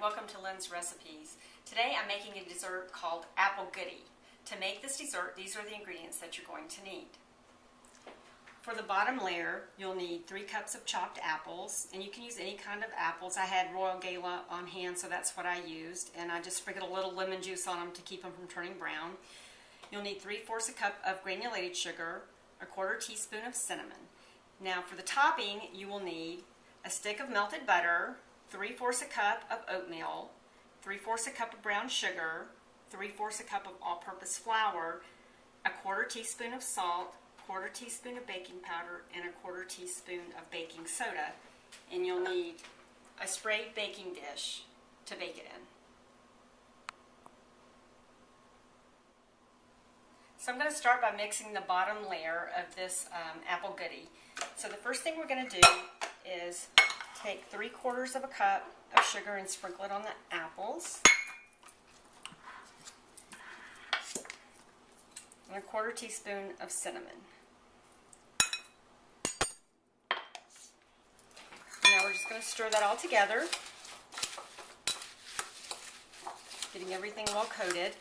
welcome to Lynn's Recipes. Today I'm making a dessert called Apple Goodie. To make this dessert, these are the ingredients that you're going to need. For the bottom layer, you'll need 3 cups of chopped apples, and you can use any kind of apples. I had Royal Gala on hand, so that's what I used, and I just sprinkled a little lemon juice on them to keep them from turning brown. You'll need 3/4 a cup of granulated sugar, a 1/4 teaspoon of cinnamon. Now for the topping, you will need a stick of melted butter, 3/4 a cup of oatmeal, 3/4 a cup of brown sugar, 3/4 a cup of all-purpose flour, a 1/4 teaspoon of salt, 1/4 teaspoon of baking powder, and a 1/4 teaspoon of baking soda. And you'll need a sprayed baking dish to bake it in. So I'm going to start by mixing the bottom layer of this Apple Goodie. So the first thing we're going to do is take 3/4 of a cup of sugar and sprinkle it on the apples. And a 1/4 teaspoon of cinnamon. Now we're just going to stir that all together, getting everything well coated.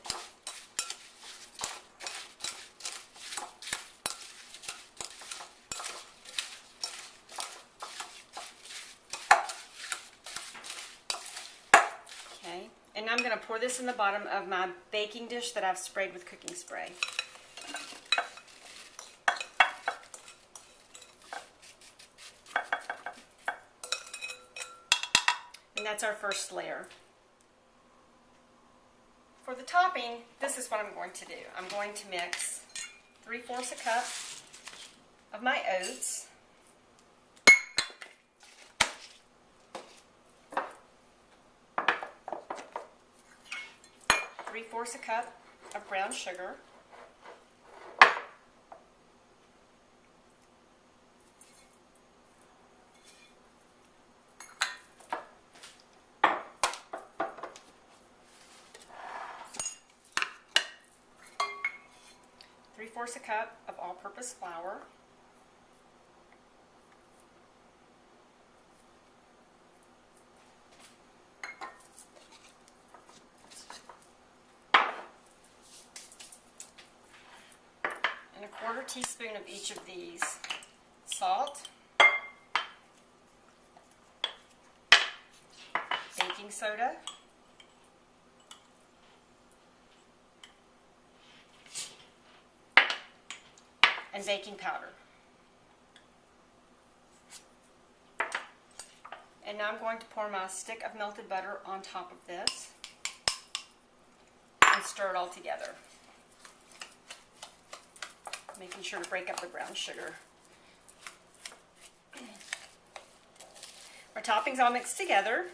Okay, and now I'm going to pour this in the bottom of my baking dish that I've sprayed with cooking spray. And that's our first layer. For the topping, this is what I'm going to do. I'm going to mix 3/4 a cup of my oats, three-fourths a cup of brown sugar, three-fourths a cup of all-purpose flour, and a 1/4 teaspoon of each of these: salt, baking soda, and baking powder. And now I'm going to pour my stick of melted butter on top of this and stir it all together, making sure to break up the brown sugar. Our topping's all mixed together,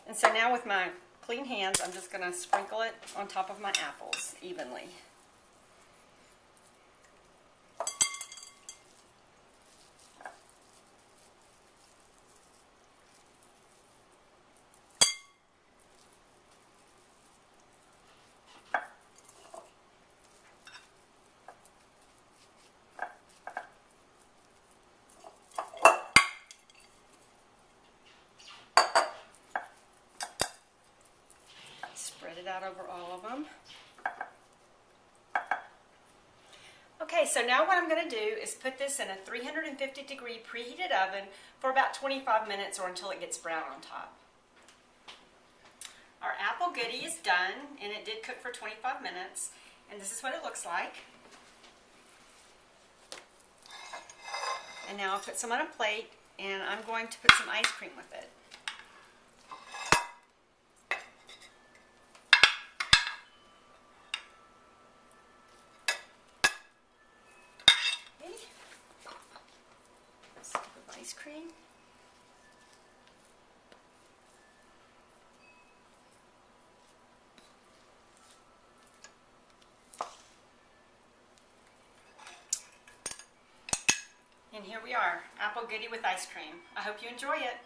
and so now with my clean hands I'm just going to sprinkle it on top of my apples evenly. Spread it out over all of them. Okay, so now what I'm going to do is put this in a 350-degree preheated oven for about 25 minutes or until it gets brown on top. Our Apple Goodie is done, and it did cook for 25 minutes, and this is what it looks like. And now I'll put some on a plate, and I'm going to put some ice cream with it. Ice cream. And here we are, Apple Goodie with ice cream. I hope you enjoy it.